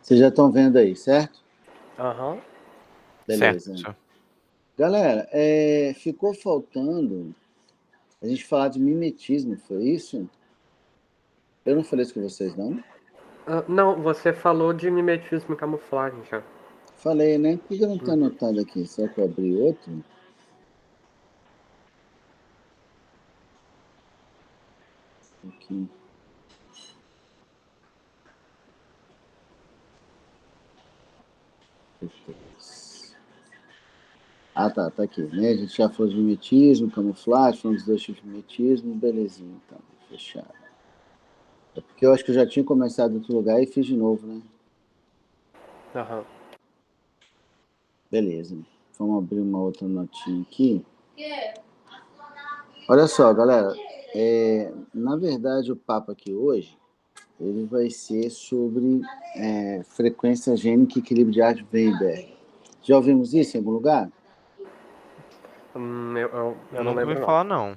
Vocês já estão vendo aí, certo? Aham. Beleza. Certo. Galera, ficou faltando a gente falar de mimetismo, foi isso? Eu não falei isso com vocês, não? Não, você falou de mimetismo e camuflagem já. Falei, né? Por que eu não tenho anotado aqui? Será que eu abri outro? Aqui. Ah, tá aqui, né? A gente já falou de mimetismo, camuflagem, falando dos dois tipos de mimetismo, belezinha, então, fechado. É porque eu acho que eu já tinha começado em outro lugar e fiz de novo, né? Aham. Beleza. Vamos abrir uma outra notinha aqui. Olha só, galera. Na verdade, o papo aqui hoje, ele vai ser sobre frequência gênica e equilíbrio de Artin-Weinberg. Já ouvimos isso em algum lugar? Eu não Nunca ouvi lembro, não. falar, não.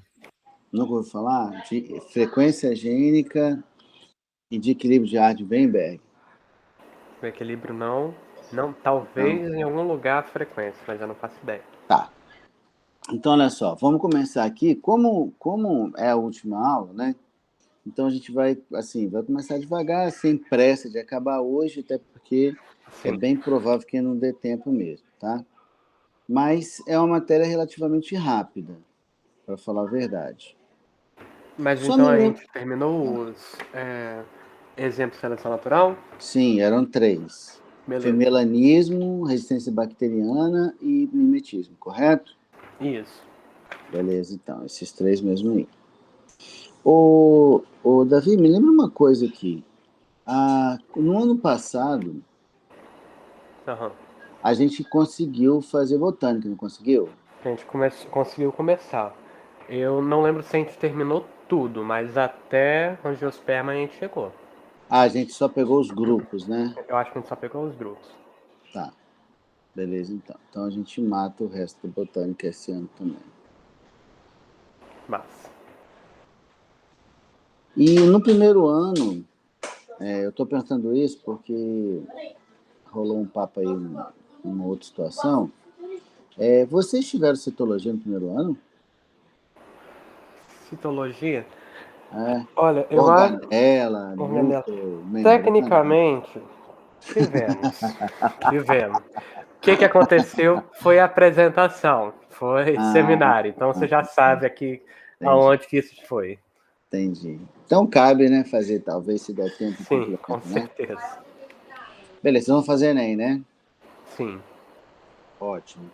Nunca ouviu falar? De frequência gênica e de equilíbrio de Artin-Weinberg. O equilíbrio não. Não, Não? talvez em algum lugar a frequência, mas eu não faço ideia. Tá. Então, olha só, vamos começar aqui. Como é a última aula, né? Então a gente vai, assim, vai começar devagar, sem pressa de acabar hoje, até porque é Sim. bem provável que não dê tempo mesmo, tá? Mas é uma matéria relativamente rápida, para falar a verdade. Mas Só então me a lembro. gente terminou os exemplos de seleção natural? Sim, eram 3. Beleza. Femelanismo, resistência bacteriana e mimetismo, correto? Isso. Beleza, então, esses 3 mesmo aí. Ô, Davi, me lembra uma coisa aqui. No ano passado, Aham. a gente conseguiu fazer botânica, não conseguiu? A gente conseguiu começar. Eu não lembro se a gente terminou tudo, mas até angiosperma a gente chegou. A gente só pegou os grupos, né? Eu acho que a gente só pegou os grupos. Tá, beleza então. Então a gente mata o resto da botânica esse ano também. Mas. E no primeiro ano, eu tô perguntando isso porque rolou um papo aí numa outra situação. Vocês tiveram citologia no primeiro ano? Citologia? É. Olha, eu acho. Organela, Organela. núcleo, membrana. Tecnicamente, tivemos. Tivemos. O que aconteceu foi a apresentação, foi Ah, seminário. Então você já sabe aqui entendi, aonde que isso foi. entendi. Então cabe, né, fazer, talvez se der tempo, um Sim, com complemento, né? certeza. Beleza, vamos fazer Enem, né? Sim. Ótimo.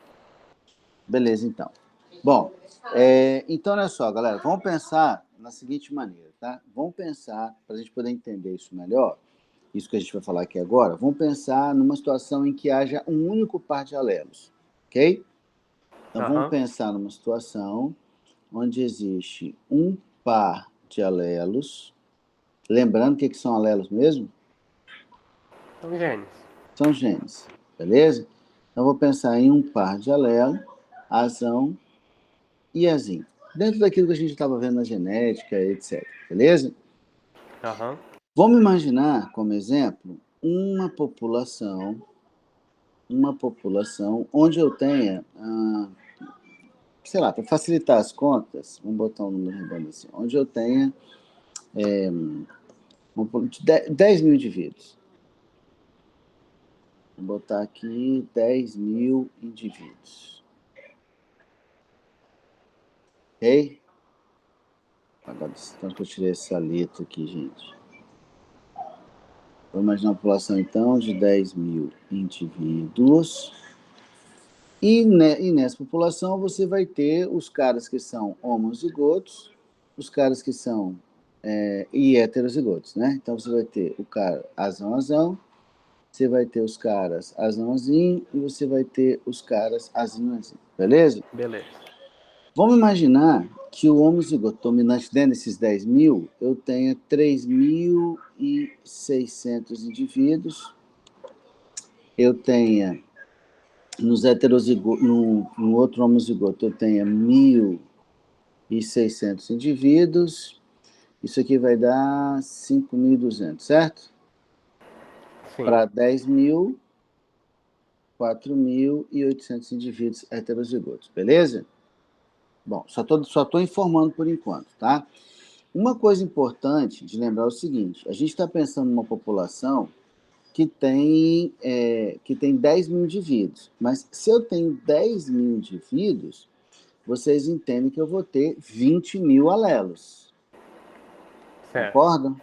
Beleza, então. Bom, então olha só, galera, vamos pensar na seguinte maneira, tá? Vamos pensar, para a gente poder entender isso melhor, isso que a gente vai falar aqui agora, vamos pensar numa situação em que haja um único par de alelos, ok? Então vamos Aham. pensar numa situação onde existe um par de alelos, lembrando o que são alelos mesmo? São genes. São genes, beleza? Então vou pensar em um par de alelo, azão e azim. Dentro daquilo que a gente estava vendo na genética, etc. Beleza? Aham. Vamos imaginar, como exemplo, uma população onde eu tenha, sei lá, para facilitar as contas, vamos botar um número redondo assim, onde eu tenha 10 mil indivíduos. Vou botar aqui 10 mil indivíduos. Ok? Agora, tanto que eu tirei essa letra aqui, gente. Vamos imaginar uma população, então, de 10 mil indivíduos. E nessa população você vai ter os caras que são homozigotos, os caras que são e heterozigotos, né? Então você vai ter o cara azão-azão, você vai ter os caras azão-azinho e você vai ter os caras azinho-azinho, beleza? Beleza. Vamos imaginar que o homozigoto dominante dentro desses 10 mil, eu tenha 3.600 indivíduos, eu tenha nos heterozigotos, no outro homozigoto, eu tenha 1.600 indivíduos, isso aqui vai dar 5.200, certo? para 10 mil, 4.800 indivíduos heterozigotos, beleza? Bom, só tô informando por enquanto, tá? Uma coisa importante de lembrar é o seguinte, a gente está pensando numa população que tem 10 mil indivíduos, mas se eu tenho 10 mil indivíduos, vocês entendem que eu vou ter 20 mil alelos. Certo. Concordam?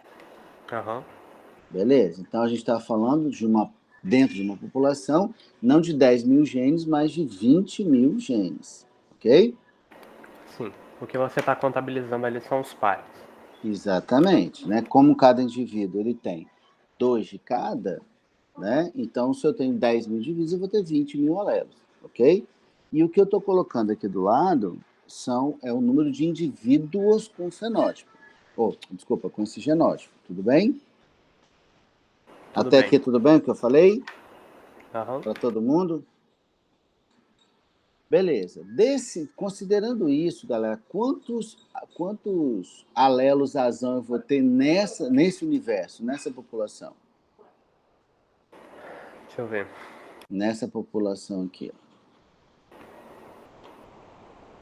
Aham. Beleza? Então, a gente está falando dentro de uma população, não de 10 mil genes, mas de 20 mil genes. Ok? Sim. O que você está contabilizando ali são os pares. Exatamente. Né? Como cada indivíduo ele tem 2 de cada, né? Então, se eu tenho 10 mil indivíduos, eu vou ter 20 mil alelos. Ok? E o que eu estou colocando aqui do lado é o número de indivíduos com fenótipo. Desculpa, com esse genótipo. Tudo bem? Tudo Até bem. aqui tudo bem o que eu falei? Aham. Para todo mundo? Beleza. Considerando isso, galera, quantos alelos azão eu vou ter nesse universo, nessa população? Deixa eu ver. Nessa população aqui, ó.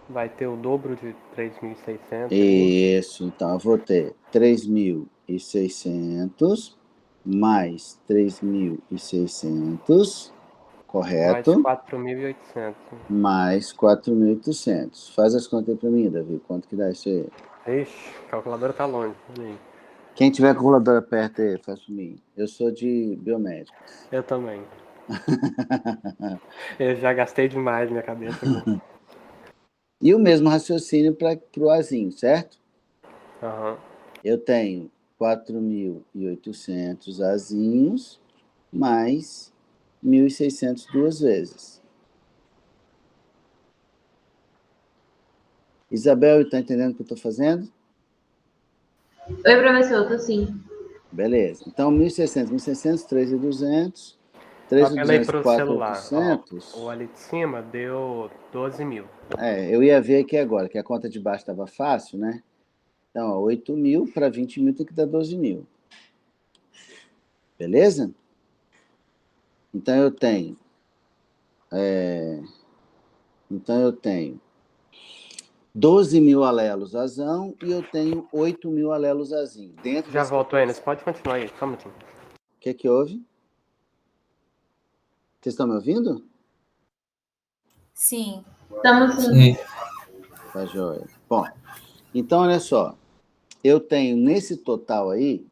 Vai ter o dobro de 3.600 ali. Isso, então eu vou ter 3.600 mais 3.600, Mais correto? 4.800. Mais 4.800. Faz as contas aí para mim, Davi. Quanto que dá isso aí? Ixi, a calculadora tá longe. Olha aí. Quem tiver calculadora perto aí, faz para mim. Eu sou de biomédicos. Eu também. Eu já gastei demais minha cabeça aqui. E o mesmo raciocínio para o azinho, certo? Aham. Eu tenho 4.800 azinhos mais 1.600 duas vezes. Isabel, está entendendo o que eu estou fazendo? Oi, professor, tô sim. Beleza. Então, 1.600, 1.600, 3.200, Apelei 3.200, pro celular. Ó, o 4.800. ali de cima deu 12 mil. Eu ia ver aqui agora, que a conta de baixo estava fácil, né? Então, ó, 8 mil para 20 mil tem que dar 12 mil. Beleza? Então, eu tenho 12 mil alelos azão e eu tenho 8 mil alelos azinho. Dentro Já dessa voltou, Enes. população. Pode continuar aí, só um minutinho. O que é que houve? Vocês estão me ouvindo? Sim. Estamos sim. Tá joia. Bom, então olha só. Eu tenho nesse total aí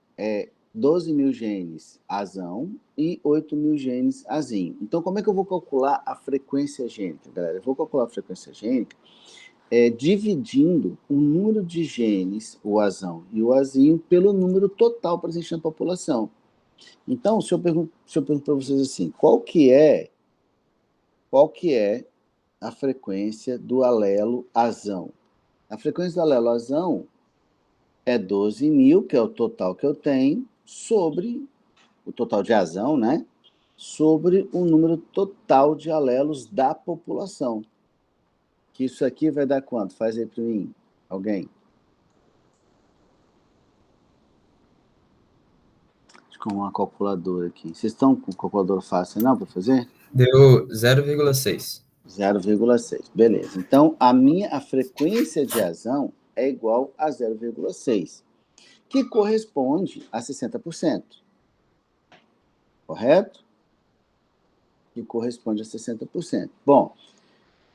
12 mil genes azão e 8 mil genes azinho. Então, como é que eu vou calcular a frequência gênica, galera? Eu vou calcular a frequência gênica dividindo o número de genes, o azão e o azinho, pelo número total presente na população. Então, se eu pergunto para vocês assim, qual que é a frequência do alelo azão? A frequência do alelo azão é 12 mil, que é o total que eu tenho, sobre o total de azão, né? Sobre o número total de alelos da população. Que isso aqui vai dar quanto? Faz aí para mim, alguém. Deixa eu com uma calculadora aqui. Vocês estão com calculadora fácil não para fazer? Deu 0,6. 0,6. Beleza. Então, a frequência de azão é igual a 0,6, que corresponde a 60%. Correto? Que corresponde a 60%. Bom,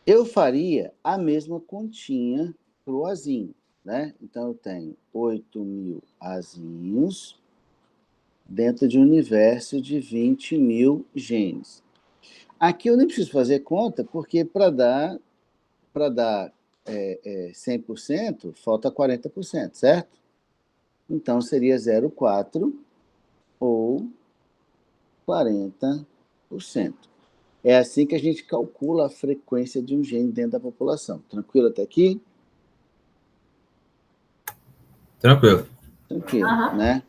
eu faria a mesma continha para o azinho, né? Então, eu tenho 8 mil azinhos dentro de um universo de 20 mil genes. Aqui eu nem preciso fazer conta, porque para dar 100%, falta 40%, certo? Então, seria 0,4 ou 40%. É assim que a gente calcula a frequência de um gene dentro da população. Tranquilo até aqui? Tranquilo. Tranquilo, Aham. né?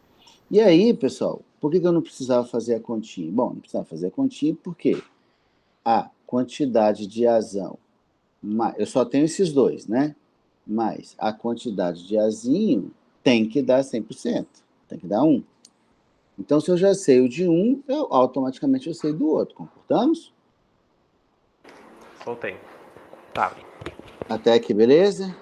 E aí, pessoal, por que eu não precisava fazer a continha? Bom, não precisava fazer a continha porque a quantidade de azão, eu só tenho esses dois, né? Mas a quantidade de azinho tem que dar 100%, tem que dar 1. Então, se eu já sei o de um, automaticamente eu sei do outro. Concordamos? Soltei. Tá. Até aqui, beleza?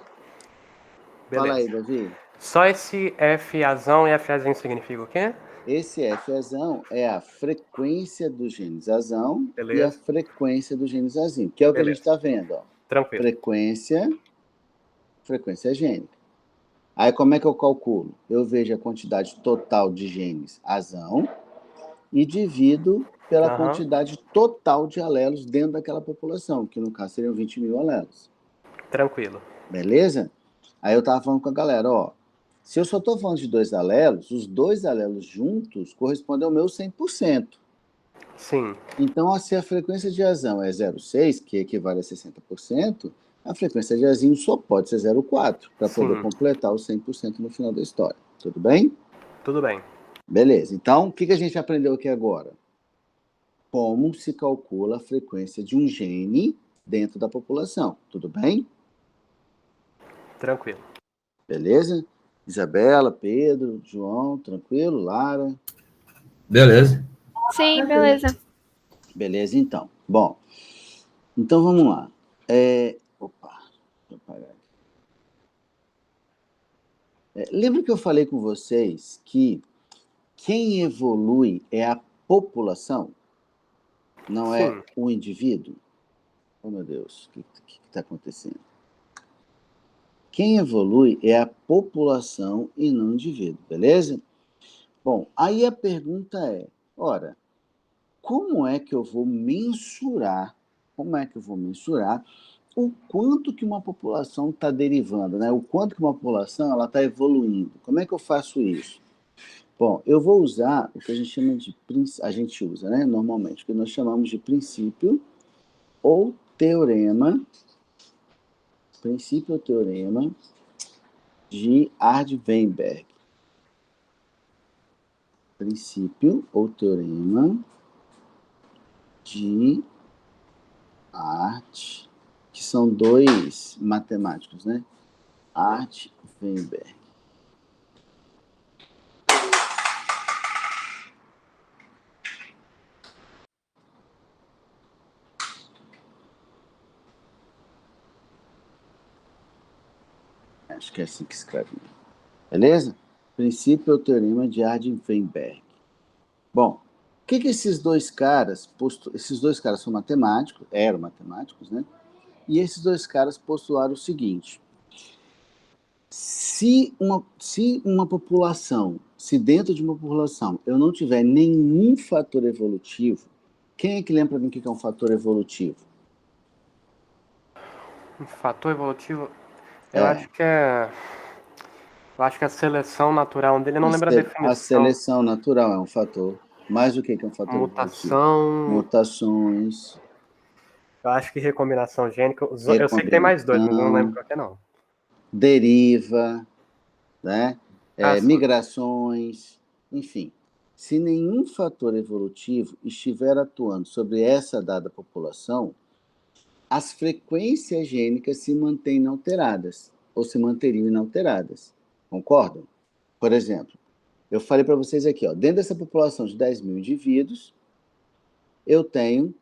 Fala aí, Beleza. Davi. Só esse FAzão e FAzinho significa o quê? Esse FAzão é a frequência do genes azão e a Beleza. frequência do genes azinho, que é o que a gente Beleza. está vendo. Ó. Tranquilo. Frequência gênica. Aí, como é que eu calculo? Eu vejo a quantidade total de genes azão e divido pela Aham. quantidade total de alelos dentro daquela população, que no caso seriam 20 mil alelos. Tranquilo. Beleza? Aí eu tava falando com a galera, ó, se eu só estou falando de 2 alelos, os 2 alelos juntos correspondem ao meu 100%. Sim. Então, se a frequência de azão é 0,6, que equivale a 60%, a frequência de azinho só pode ser 0,4, para poder Sim. completar os 100% no final da história. Tudo bem? Tudo bem. Beleza. Então, o que a gente aprendeu aqui agora? Como se calcula a frequência de um gene dentro da população. Tudo bem? Tranquilo. Beleza? Isabela, Pedro, João, tranquilo? Lara? Beleza. Sim, beleza. Beleza, então. Bom, então vamos lá. Opa, deixa eu apagar aqui. Lembra que eu falei com vocês que quem evolui é a população, não é Sim. o indivíduo? Oh, meu Deus, o que está acontecendo? Quem evolui é a população e não o indivíduo, beleza? Bom, aí a pergunta é, ora, como é que eu vou mensurar o quanto que uma população está derivando, né? O quanto que uma população está evoluindo? Como é que eu faço isso? Bom, eu vou usar o que a gente chama de né? Normalmente, o que nós chamamos de princípio ou teorema de Hardy-Weinberg. Princípio ou teorema de Hardy, que são dois matemáticos, né? Hardy-Weinberg. Acho que é assim que escreve. Beleza? Princípio ou teorema de Hardy-Weinberg. Bom, o que esses dois caras são matemáticos, eram matemáticos, né? E esses dois caras postularam o seguinte: se dentro de uma população eu não tiver nenhum fator evolutivo, quem é que lembra para mim o que é um fator evolutivo? Um fator evolutivo. Eu acho que é. Eu acho que a seleção natural dele, eu não lembro a A definição. seleção natural é um fator. Mais do que é um fator evolutivo? Mutação. Mutações, Eu acho que recombinação gênica. Eu sei que tem mais dois, mas eu não lembro recombinação, qual que é, não. deriva, né? Sim. Migrações, enfim. Se nenhum fator evolutivo estiver atuando sobre essa dada população, as frequências gênicas se mantêm inalteradas, ou se manteriam inalteradas. Concordam? Por exemplo, eu falei para vocês aqui, ó, dentro dessa população de 10 mil indivíduos, eu tenho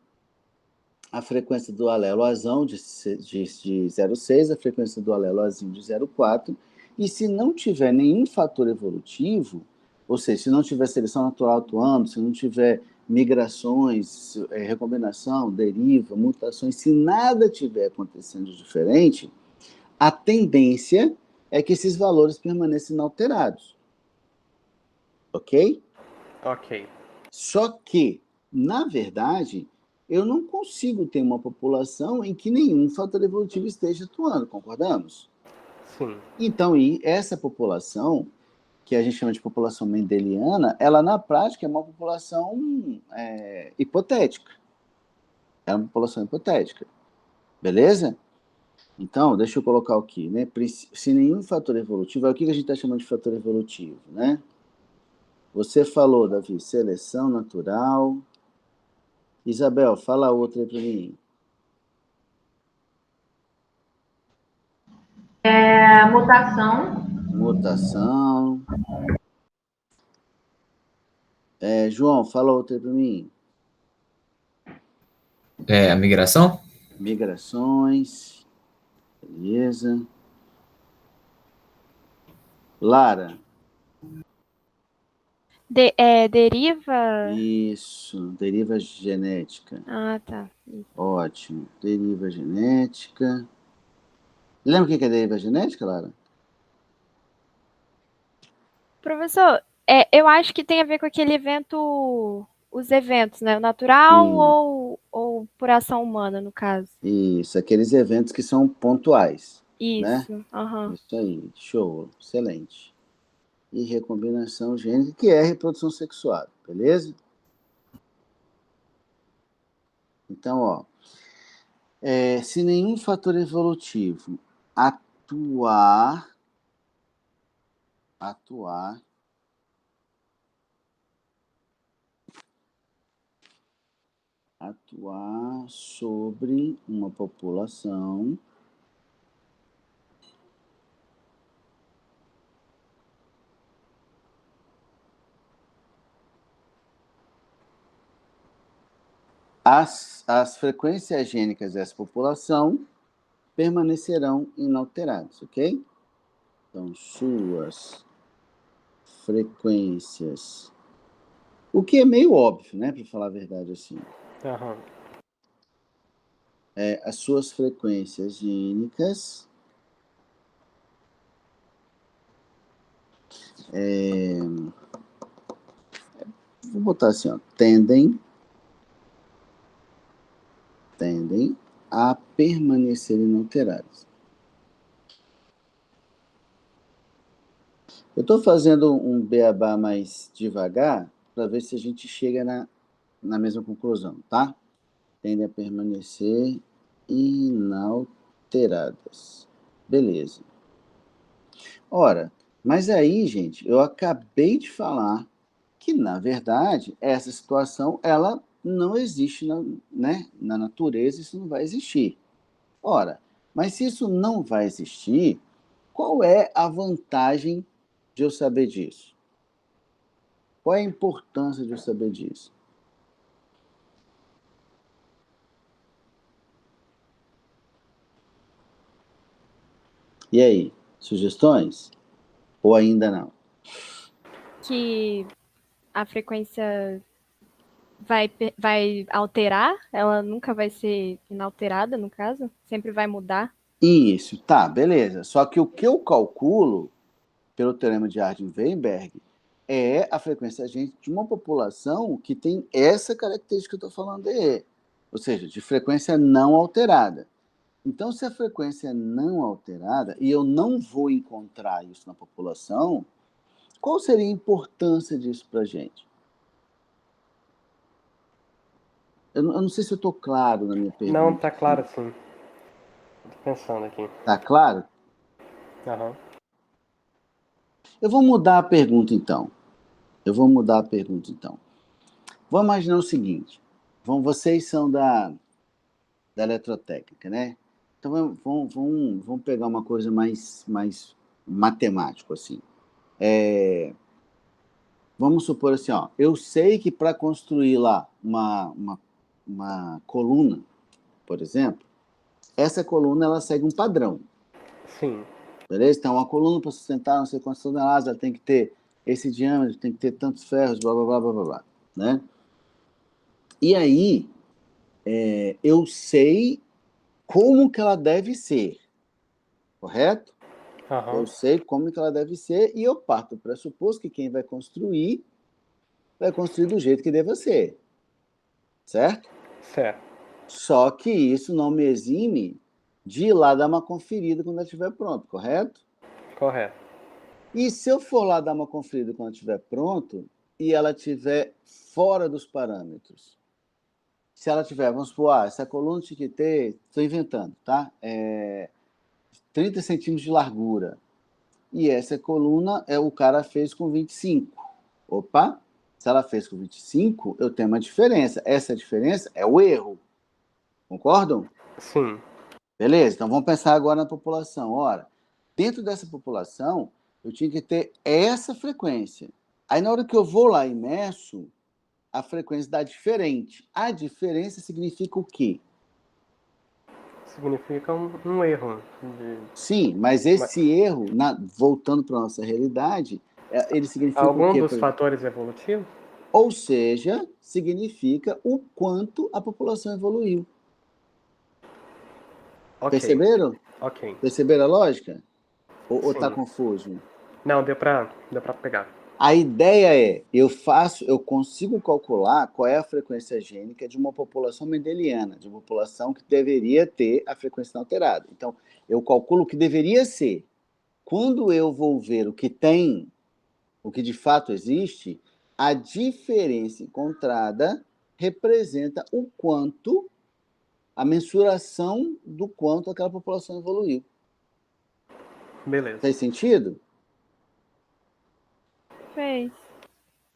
a frequência do alelo azão de 0,6, a frequência do alelo azinho de 0,4, e se não tiver nenhum fator evolutivo, ou seja, se não tiver seleção natural atuando, se não tiver migrações, recombinação, deriva, mutações, se nada tiver acontecendo de diferente, a tendência é que esses valores permaneçam inalterados. Ok? Ok. Só que, na verdade, eu não consigo ter uma população em que nenhum fator evolutivo esteja atuando, concordamos? Sim. Então, e essa população, que a gente chama de população mendeliana, ela na prática é uma população hipotética. É uma população hipotética. Beleza? Então, deixa eu colocar aqui, né? Se nenhum fator evolutivo, é o que a gente está chamando de fator evolutivo, né? Você falou, Davi, seleção natural. Isabel, fala outra aí para mim. Mutação. Mutação. João, fala outra aí para mim. A migração? Migrações. Beleza. Lara. Deriva. Isso. Deriva genética. Ah, tá. Ótimo. Deriva genética. Lembra o que é deriva genética, Lara? Professor, eu acho que tem a ver com aquele evento, os eventos, né? O natural ou por ação humana, no caso. Isso, aqueles eventos que são pontuais. Né? Isso, aham. Isso aí, show, excelente. E recombinação gênica, que é a reprodução sexual, beleza? Então, ó, se nenhum fator evolutivo atuar sobre uma população, as frequências gênicas dessa população permanecerão inalteradas, ok? Então, suas frequências. O que é meio óbvio, né? Para falar a verdade assim. Aham. As suas frequências gênicas vou botar assim, ó, tendem a permanecer inalteradas. Eu estou fazendo um beabá mais devagar para ver se a gente chega na mesma conclusão, tá? Tendem a permanecer inalteradas. Beleza. Ora, mas aí, gente, eu acabei de falar que, na verdade, essa situação, ela não existe na natureza, isso não vai existir. Ora, mas se isso não vai existir, qual é a vantagem de eu saber disso? Qual é a importância de eu saber disso? E aí, sugestões? Ou ainda não? Que a frequência vai alterar, ela nunca vai ser inalterada, no caso, sempre vai mudar. Isso, tá, beleza. Só que o que eu calculo, pelo teorema de Hardy-Weinberg, é a frequência gênica de uma população que tem essa característica que eu estou falando aí. Ou seja, de frequência não alterada. Então, se a frequência é não alterada, e eu não vou encontrar isso na população, qual seria a importância disso para a gente? Eu não sei se eu estou claro na minha pergunta. Não, tá claro sim. Tô pensando aqui. Tá claro? Aham. Eu vou mudar a pergunta, então. Vamos imaginar o seguinte. Vocês são da eletrotécnica, né? Então, vamos pegar uma coisa mais matemática, assim. Vamos supor assim, ó, eu sei que para construir lá uma coluna, por exemplo, essa coluna ela segue um padrão. Sim. Beleza? Então, uma coluna para sustentar não sei quantas toneladas, ela tem que ter esse diâmetro, tem que ter tantos ferros, blá, blá, blá, blá, blá, blá, né? E aí, eu sei como que ela deve ser, correto? Aham. Eu sei como que ela deve ser e eu parto do pressuposto que quem vai construir do jeito que deva ser, certo? Certo. Só que isso não me exime de ir lá dar uma conferida quando ela estiver pronto, correto? Correto. E se eu for lá dar uma conferida quando estiver pronto e ela estiver fora dos parâmetros? Se ela tiver, vamos supor, essa coluna tinha que ter, estou inventando, tá? 30 centímetros de largura. E essa coluna o cara fez com 25. Opa, se ela fez com 25, eu tenho uma diferença. Essa diferença é o erro. Concordam? Sim. Beleza, então vamos pensar agora na população. Ora, dentro dessa população, eu tinha que ter essa frequência. Aí, na hora que eu vou lá e meço, a frequência dá diferente. A diferença significa o quê? Significa um erro. Sim, mas esse erro, voltando para a nossa realidade, ele significa o Algum quê? dos fatores evolutivos? Ou seja, significa o quanto a população evoluiu. Ok. Perceberam? Ok. Perceberam a lógica? Ou Sim. tá confuso? Não, deu pra pegar. A ideia é, eu consigo calcular qual é a frequência gênica de uma população mendeliana, de uma população que deveria ter a frequência inalterada. Então, eu calculo o que deveria ser. Quando eu vou ver o que tem, o que de fato existe, a diferença encontrada representa o quanto, a mensuração do quanto aquela população evoluiu. Beleza. Fez sentido? Fez.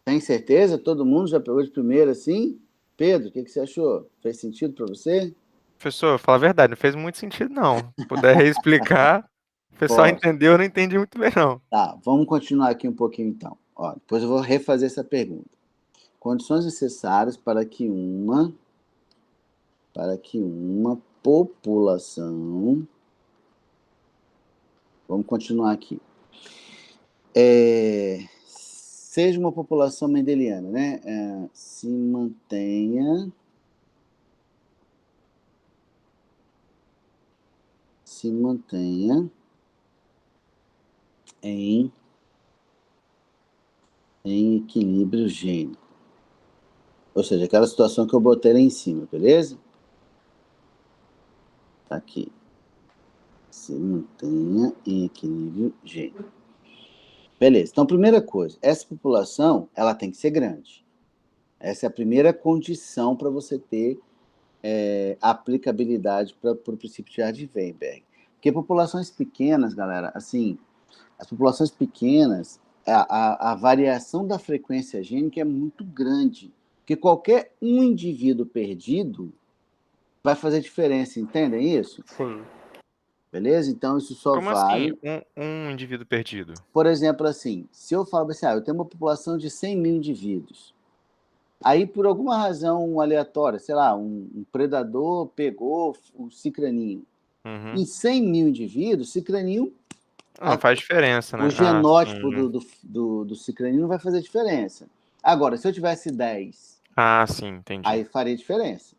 Tem certeza? Todo mundo já pegou de primeira assim? Pedro, o que você achou? Fez sentido para você? Professor, fala a verdade, não fez muito sentido, não. Se puder reexplicar, o pessoal Posso. entendeu, eu não entendi muito bem, não. Tá, vamos continuar aqui um pouquinho então. Ó, depois eu vou refazer essa pergunta. Condições necessárias para que uma população. Vamos continuar aqui. Seja uma população mendeliana, né? Se mantenha em equilíbrio gênico. Ou seja, aquela situação que eu botei lá em cima, beleza? Tá aqui. Se mantenha em equilíbrio gênico. Beleza. Então, primeira coisa, essa população, ela tem que ser grande. Essa é a primeira condição para você ter aplicabilidade para o princípio de Hardy-Weinberg. Porque populações pequenas, galera, assim, as populações pequenas, a variação da frequência gênica é muito grande. Porque qualquer um indivíduo perdido vai fazer diferença, entendem isso? Sim. Beleza? Então, isso só Como vale... assim, um indivíduo perdido? Por exemplo, assim, se eu falo assim, eu tenho uma população de 100 mil indivíduos. Aí, por alguma razão aleatória, sei lá, um predador pegou o cicraninho. Uhum. Em 100 mil indivíduos, cicraninho... Não faz diferença, né? O genótipo sim. do cicraninho não vai fazer diferença. Agora, se eu tivesse 10... sim, entendi. Aí faria diferença.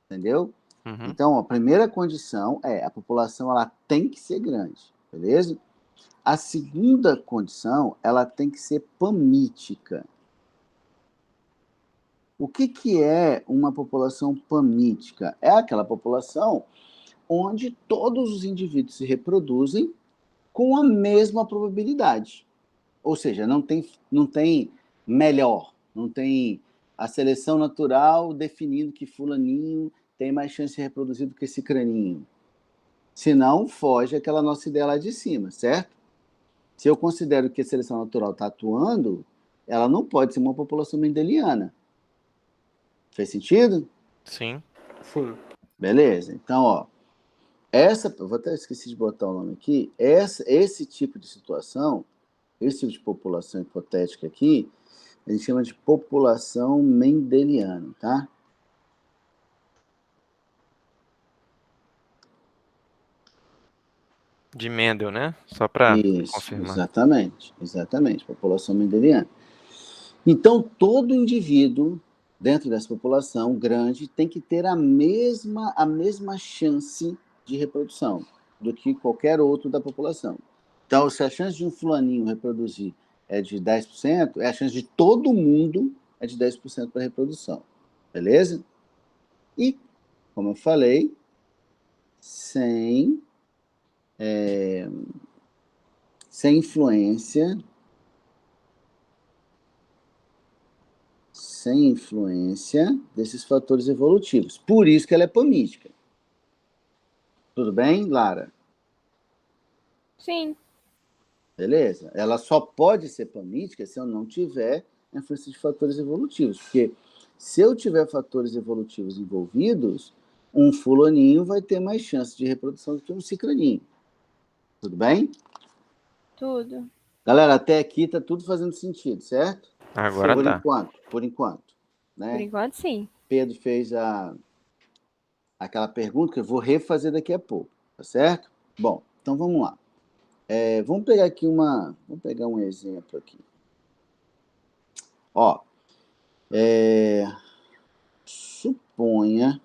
Entendeu? Uhum. Então, a primeira condição é a população ela tem que ser grande. Beleza? A segunda condição, ela tem que ser pamítica. O que é uma população pamítica? É aquela população onde todos os indivíduos se reproduzem com a mesma probabilidade. Ou seja, não tem melhor, não tem a seleção natural definindo que fulaninho tem mais chance de ser reproduzido que esse craninho. Senão, foge aquela nossa ideia lá de cima, certo? Se eu considero que a seleção natural está atuando, ela não pode ser uma população mendeliana. Fez sentido? Sim. Sim. Beleza. Então, ó, eu vou até esqueci de botar o nome aqui, esse tipo de situação, esse tipo de população hipotética aqui, a gente chama de população mendeliana, tá? De Mendel, né? Só para Isso, confirmar. exatamente, população mendeliana. Então, todo indivíduo dentro dessa população grande tem que ter a mesma chance de reprodução do que qualquer outro da população. Então, se a chance de um fulaninho reproduzir é de 10%, a chance de todo mundo é de 10% para reprodução. Beleza? E, como eu falei, sem influência desses fatores evolutivos. Por isso que ela é pamítica. Tudo bem, Lara? Sim. Beleza? Ela só pode ser pamítica se eu não tiver influência de fatores evolutivos. Porque se eu tiver fatores evolutivos envolvidos, um fulaninho vai ter mais chance de reprodução do que um cicraninho. Tudo bem? Tudo. Galera, até aqui tá tudo fazendo sentido, certo? Agora Por tá. enquanto, né? Por enquanto, sim. Pedro fez aquela pergunta que eu vou refazer daqui a pouco, tá certo? Bom, então vamos lá. Vamos pegar aqui vamos pegar um exemplo aqui. Ó, suponha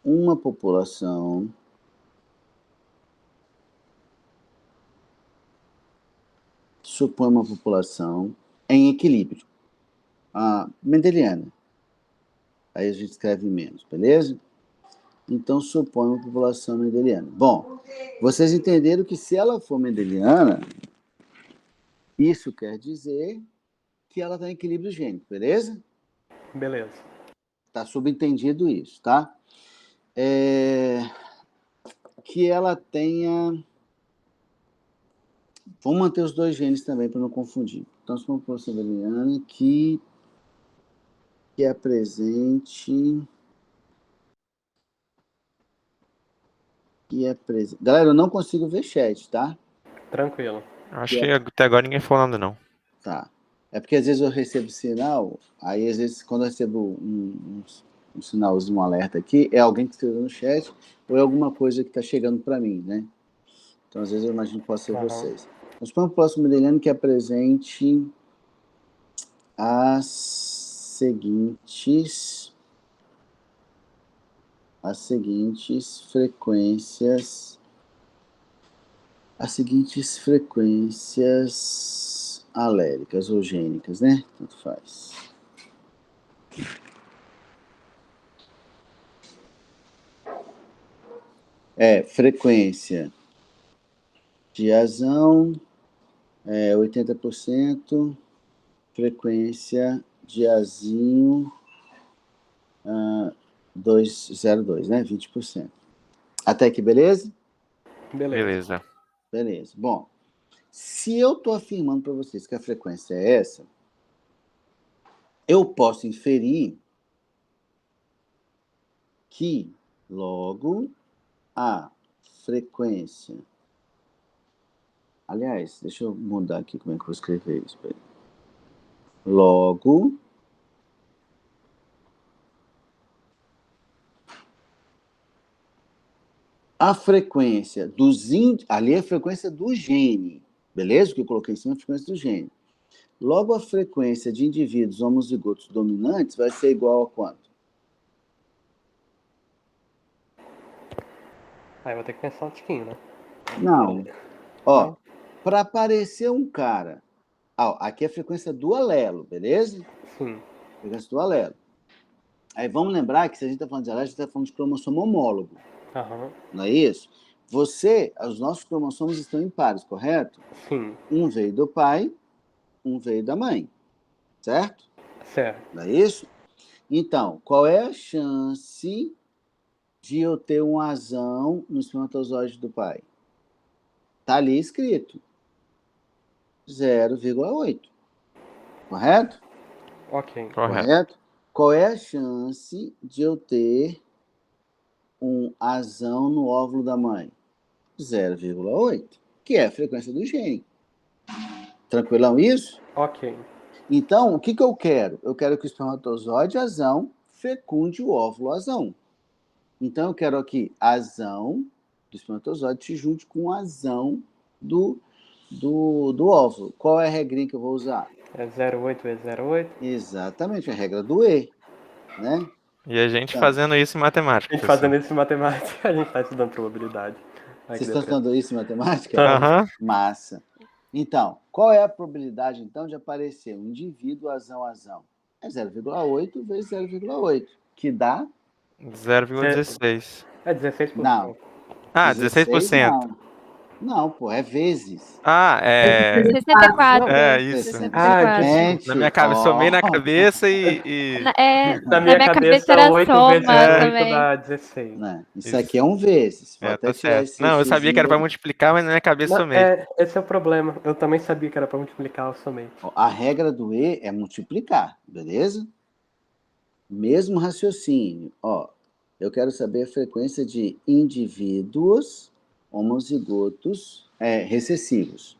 uma população em equilíbrio, mendeliana. Aí a gente escreve menos, beleza? Então, supõe uma população mendeliana. Bom, vocês entenderam que se ela for mendeliana, isso quer dizer que ela está em equilíbrio gênico, beleza? Beleza. Está subentendido isso, tá? Que ela tenha... Vamos manter os dois genes também para não confundir. Então, se for uma população mendeliana que apresente... Galera, eu não consigo ver chat, tá? Tranquilo. Acho que até agora ninguém falou nada, não. Tá. É porque às vezes eu recebo sinal, aí às vezes quando eu recebo um sinalzinho, um alerta aqui, é alguém que escreveu no chat ou é alguma coisa que está chegando para mim, né? Então às vezes eu imagino que possa ser vocês. Mas para o próximo mendeliano que apresente as seguintes frequências aléricas ou gênicas, né? Tanto faz. Frequência de azão, 80%, frequência de azinho, 202, né? 20%. Até aqui, beleza? Beleza. Beleza. Bom, se eu estou afirmando para vocês que a frequência é essa, eu posso inferir que logo a frequência... Aliás, deixa eu mudar aqui como é que eu vou escrever isso. Logo a frequência ali é a frequência do gene, beleza? O que eu coloquei em cima é a frequência do gene. Logo, a frequência de indivíduos homozigotos dominantes vai ser igual a quanto? Aí eu vou ter que pensar um tiquinho, né? Não. Ó, para aparecer um cara... aqui é a frequência do alelo, beleza? Sim. Frequência do alelo. Aí vamos lembrar que se a gente está falando de alelo, a gente está falando de cromossomo homólogo. Não é isso? Os nossos cromossomos estão em pares, correto? Sim. Um veio do pai, um veio da mãe. Certo? Certo. Não é isso? Então, qual é a chance de eu ter um azão no espermatozoide do pai? Está ali escrito. 0,8. Correto? Ok. Correto? Qual é a chance de eu ter um azão no óvulo da mãe? 0,8, que é a frequência do gene. Tranquilão isso? Ok. Então, o que eu quero? Eu quero que o espermatozoide azão fecunde o óvulo azão. Então, eu quero aqui azão do espermatozoide se junte com o azão do óvulo. Qual é a regrinha que eu vou usar? É 0,8 vezes 0,8? Exatamente, a regra do E, né? E a gente fazendo isso em matemática. A gente fazendo isso em matemática, a gente está estudando probabilidade. Vocês estão estudando isso em matemática? Aham. Massa. Então, qual é a probabilidade, então, de aparecer um indivíduo azão? É 0,8 vezes 0,8, que dá... 0,16. É 16%. Não. 16%. Não, pô, é vezes. 64. É, isso. 64. Na minha cabeça, somei na cabeça e... Na minha cabeça era 8 soma vezes 8 também. dá 16. Não, isso aqui é um vezes. Vou até tá tirar certo. esse Não, eu sabia que era pra multiplicar, mas na minha cabeça somei. Esse é o problema. Eu também sabia que era pra multiplicar, eu somei. A regra do E é multiplicar, beleza? Mesmo raciocínio. Eu quero saber a frequência de indivíduos homozigotos recessivos.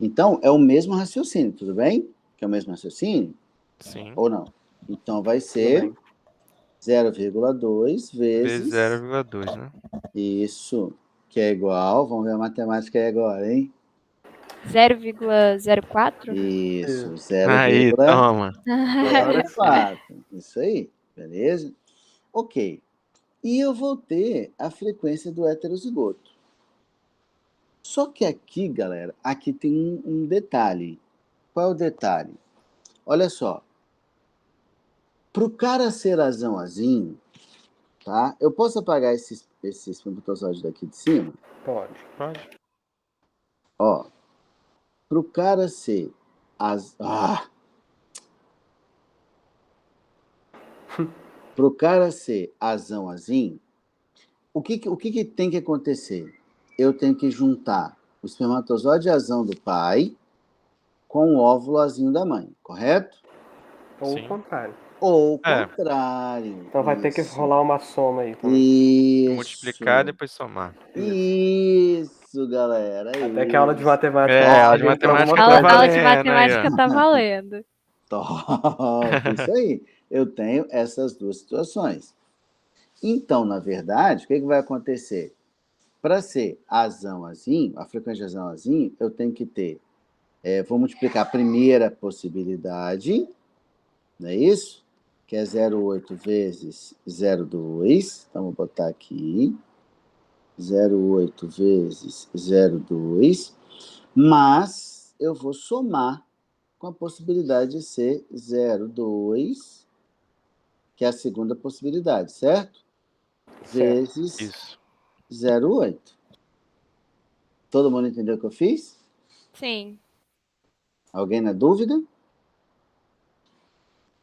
Então, é o mesmo raciocínio, tudo bem? Que é o mesmo raciocínio? Sim. Ou não? Então, vai Tudo ser bem. 0,2 Vezes vezes 0,2, né? isso, que é igual, vamos ver a matemática aí agora, hein? 0,04? Isso, Aí, toma. Agora sim. 0,04. Isso aí, beleza? Ok. E eu vou ter a frequência do heterozigoto. Só que aqui, galera, aqui tem um detalhe. Qual é o detalhe? Olha só. Para o cara ser azão, tá? Eu posso apagar esses espermatozoides daqui de cima? Pode. Pode. Ó, para o cara ser para o cara ser azão, o que tem que acontecer? Eu tenho que juntar o espermatozoide azão do pai com o óvulo azinho da mãe, correto? Ou o Sim. contrário. Ou o É. contrário. Então vai ter que Isso. rolar uma soma aí também. Multiplicar e Isso. depois somar. Isso, galera. Até que a aula de Isso. matemática É, a aula de serviu pra alguma matemática tá coisa. Aula de valendo aí, ó. matemática tá valendo. Top. Isso aí. Eu tenho essas duas situações. Então, na verdade, o que vai acontecer? Para ser azão, a frequência de azão, eu tenho que ter. Vou multiplicar a primeira possibilidade, não é isso? Que é 0,8 vezes 0,2. Então, vou botar aqui. 0,8 vezes 0,2. Mas eu vou somar com a possibilidade de ser 0,2, que é a segunda possibilidade, certo? Vezes Isso. 0,8. Todo mundo entendeu o que eu fiz? Sim. Alguém na dúvida?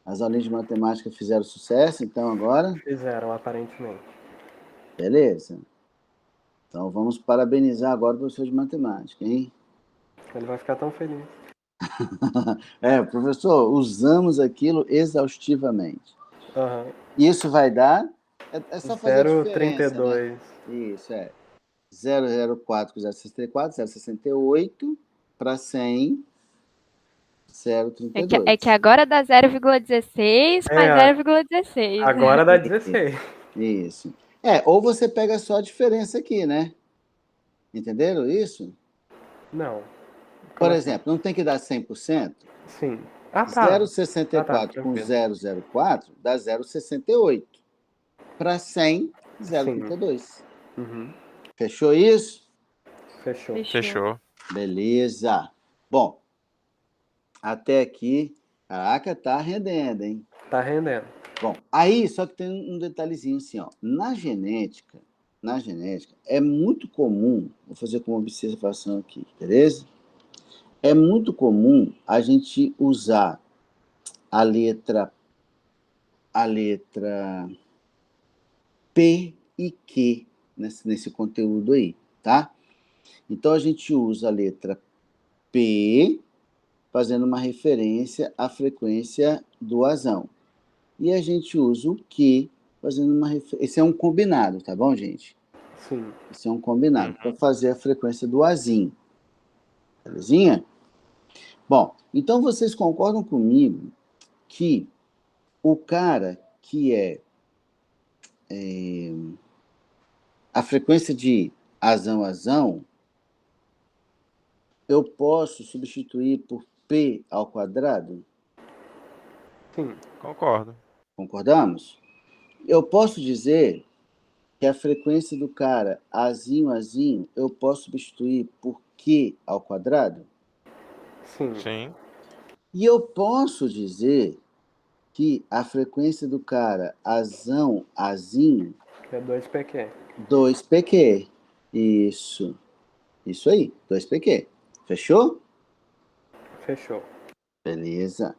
As aulinhas de matemática fizeram sucesso, então agora? Fizeram, aparentemente. Beleza. Então vamos parabenizar agora o professor de matemática, hein? Ele vai ficar tão feliz. Professor, usamos aquilo exaustivamente. Aham. Isso vai dar? É só fazer a diferença, né? 0,32. Isso, 0,04 com 0,64, 0,68 para 100, É 0,32. que agora dá 0,16 mais É, 0,16. agora dá 16. Isso. Ou você pega só a diferença aqui, né? Entenderam isso? Não. Por Como assim? exemplo, não tem que dar 100%? Sim. Ah, tá. 0,64 com Tranquilo. 0,04 dá 0,68. Para 100, Sim. 0,32. Uhum. Fechou isso? Fechou. Fechou. Beleza. Bom, até aqui, caraca, tá rendendo, hein? Tá rendendo. Bom, aí só que tem um detalhezinho assim, ó. Na genética, é muito comum, vou fazer com uma observação aqui, beleza? É muito comum a gente usar a letra P e Q nesse conteúdo aí, tá? Então a gente usa a letra P fazendo uma referência à frequência do azão. E a gente usa o Q fazendo uma referência. Esse é um combinado, tá bom, gente? Sim. Esse é um combinado para fazer a frequência do azinho. Belezinha? Bom, então vocês concordam comigo que o cara que a frequência de azão, eu posso substituir por P ao quadrado? Sim. Concordo. Concordamos? Eu posso dizer que a frequência do cara azinho, eu posso substituir por Q ao quadrado? Sim. Sim. E eu posso dizer que a frequência do cara azinho, É 2PQ. 2PQ. Isso aí, 2PQ. Fechou? Fechou. Beleza.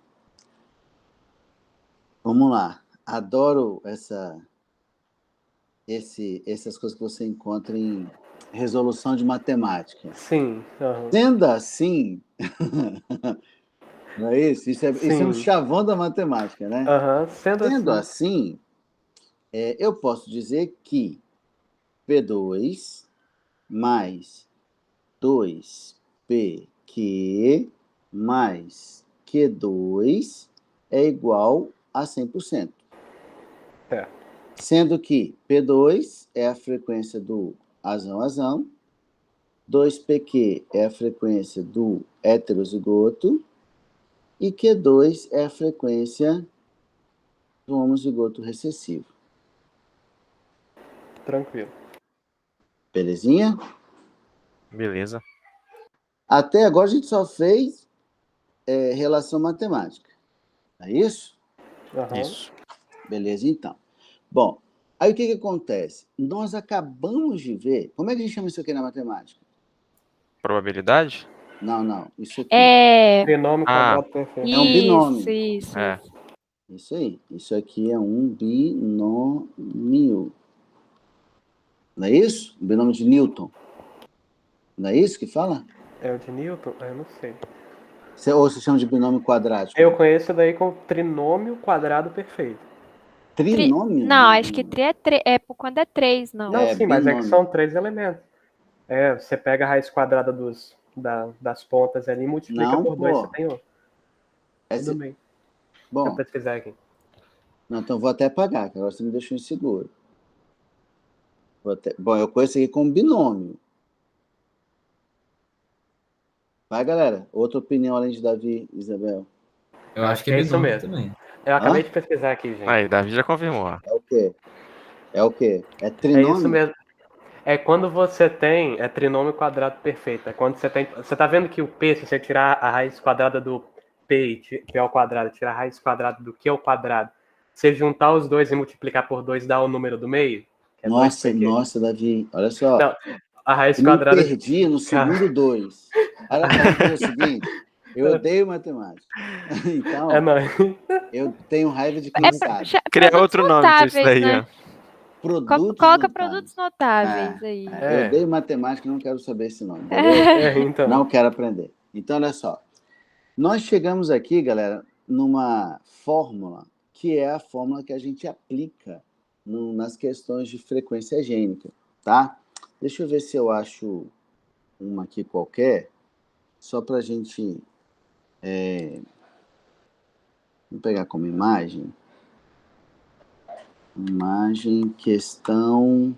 Vamos lá. Adoro essas coisas que você encontra em resolução de matemática. Sim. Aham. Sendo assim, não é isso? Isso é um Sim. chavão da matemática, né? Aham. Sendo Sendo assim. assim, eu posso dizer que P2 mais 2P Q mais Q2 é igual a 100%. É. Sendo que P2 é a frequência do azão-azão, 2PQ é a frequência do heterozigoto e Q2 é a frequência do homozigoto recessivo. Tranquilo. Belezinha? Beleza. Até agora a gente só fez relação matemática. É isso? Aham. Isso. Beleza, então. Bom, aí o que acontece? Nós acabamos de ver... Como é que a gente chama isso aqui na matemática? Probabilidade? Não. Isso aqui. Trinômio Ah. quadrado perfeito. É um binômio. Isso. É. Isso aí. Isso aqui é um binômio. Não é isso? Um binômio de Newton. Não é isso que fala? É o de Newton? Eu não sei. Ou você chama de binômio quadrático? Eu conheço daí como trinômio quadrado perfeito. Trinômio? Não, acho que é quando é 3, não. Não, sim, mas é que binômio. são 3 elementos. Você pega a raiz quadrada das pontas ali e multiplica Não, por 2, pô. você tem um. Tudo bem. Deixa eu Bom, pesquisar aqui. não, então vou até apagar, que agora você me deixou inseguro. Bom, eu conheço aqui como binômio. Vai, galera. Outra opinião além de Davi e Isabel. Eu acho que é isso binômio mesmo. também. Eu acabei de pesquisar aqui, gente. Aí, Davi já confirmou. É o quê? É o quê? É É trinômio? isso mesmo. É quando você tem trinômio quadrado perfeito. É quando você tem. Você tá vendo que o P, se você tirar a raiz quadrada do P, que é o quadrado, tirar a raiz quadrada do que é o quadrado, você juntar os dois e multiplicar por 2 dá o número do meio? Que é Nossa, 2PQ. nossa, Davi. Olha só. Não, a raiz Eu me quadrada. perdi no segundo 2. Olha, vamos fazer o seguinte. Eu odeio matemática. Então, Não. eu tenho raiva de quem sabe. Criar Produtos outro nome pra isso notáveis, daí, né? ó. Produtos Coloca notáveis. produtos notáveis aí. Eu odeio matemática e não quero saber esse nome, beleza? Então. Não quero aprender. Então, olha só. Nós chegamos aqui, galera, numa fórmula que é a fórmula que a gente aplica nas questões de frequência gênica, tá? Deixa eu ver se eu acho uma aqui qualquer, só para a gente... Vou pegar como imagem. Imagem, questão,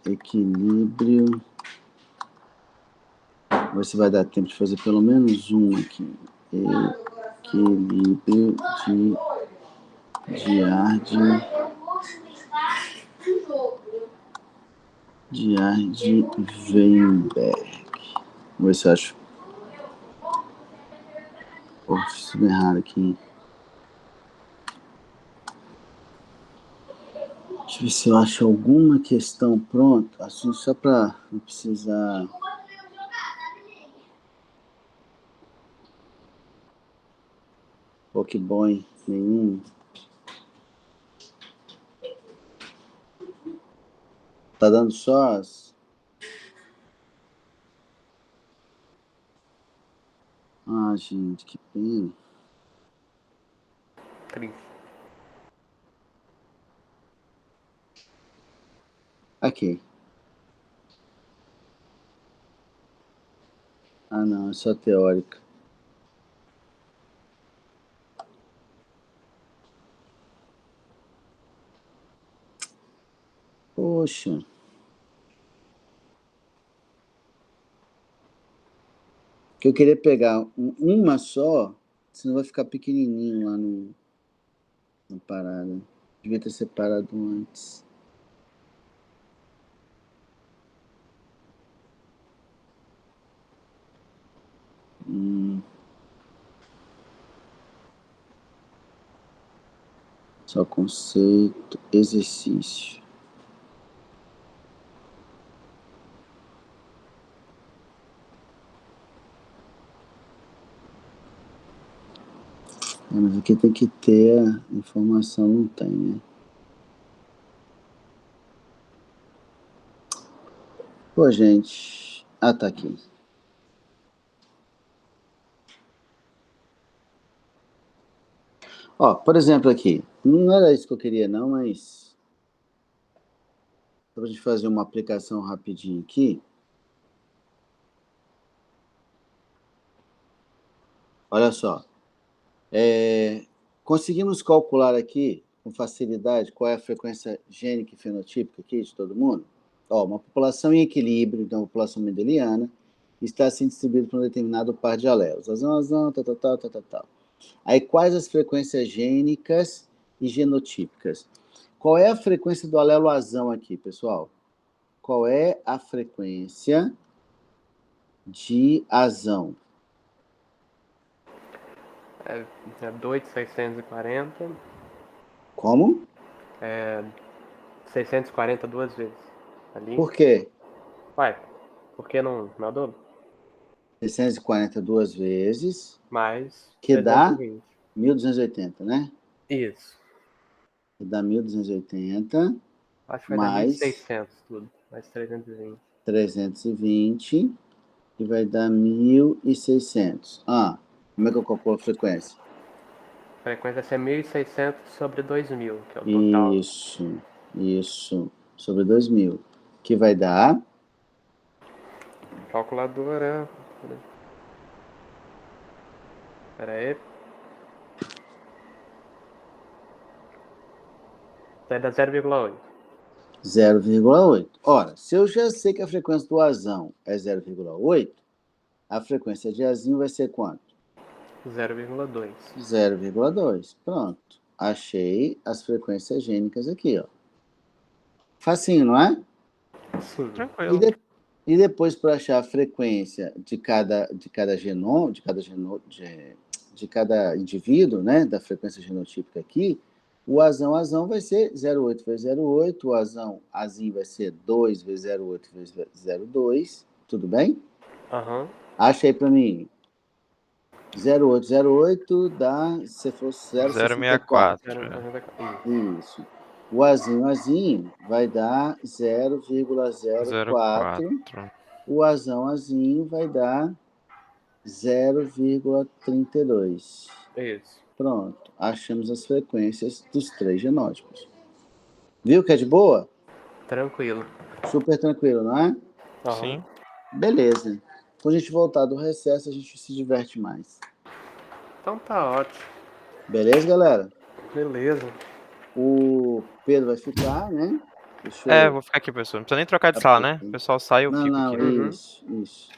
equilíbrio. Vamos ver se vai dar tempo de fazer pelo menos um aqui. Equilíbrio de Ard-Weinberg. Vamos ver se eu acho. Pô, fiz tudo errado aqui. Deixa eu ver se eu acho alguma questão pronta, assim, só para não precisar... Pô, que bom, hein? Nenhum. Tá dando só as... Ah, gente, que pena. Triste. Aqui. Ah, não, é só teórica. Poxa. Que eu queria pegar uma só, senão vai ficar pequenininho lá na parada. Devia ter separado antes. Só conceito, exercício. Mas aqui tem que ter a informação, não tem, né? Pô, gente. Ah, tá aqui. Ó, por exemplo aqui. Não era isso que eu queria não, mas... Só pra gente fazer uma aplicação rapidinho aqui. Olha só. Conseguimos calcular aqui, com facilidade, qual é a frequência gênica e fenotípica aqui de todo mundo? Ó, uma população em equilíbrio, então, uma população mendeliana, está assim distribuída por um determinado par de alelos. Azão, tal. Aí, quais as frequências gênicas e genotípicas? Qual é a frequência do alelo azão aqui, pessoal? Qual é a frequência de azão? É 2,640. Como? 640 duas vezes. Ali. Por quê? Ué, por que não é o dobro? 642 vezes, Mais que dá 320. 1.280, né? Isso. Que dá 1.280 Acho que vai dar mais 1.600 tudo. Mais 320. 320 e vai dar 1.600. Como é que eu calculo a frequência? A frequência vai ser 1.600 sobre 2.000, que é o total. Isso. Sobre 2.000. Que vai dar... Calculadora. Pera aí. Vai dar 0,8. 0,8. Ora, se eu já sei que a frequência do azão é 0,8, a frequência de azinho vai ser quanto? 0,2. 0,2. Pronto. Achei as frequências gênicas aqui, ó. Facinho, não é? Sim. Tranquilo. E depois, para achar a frequência de cada indivíduo, né, da frequência genotípica aqui, o azão vai ser 0,8 vezes 0,8, o azinho vai ser 2 vezes 0,8 vezes 0,2, tudo bem? Aham. Acha aí para mim. 0,808 dá, se fosse 0,64. 0,64. Isso. O azinho vai dar 0,04. 0,4. O azinho vai dar 0,32. Isso. Pronto. Achamos as frequências dos 3 genótipos. Viu que é de boa? Tranquilo. Super tranquilo, não é? Aham. Sim. Beleza. Quando a gente voltar do recesso, a gente se diverte mais. Então tá ótimo. Beleza, galera? Beleza. O Pedro vai ficar, né? Deixa eu... Vou ficar aqui, pessoal. Não precisa nem trocar de sala, né? O pessoal sai, eu fico Não, aqui. isso.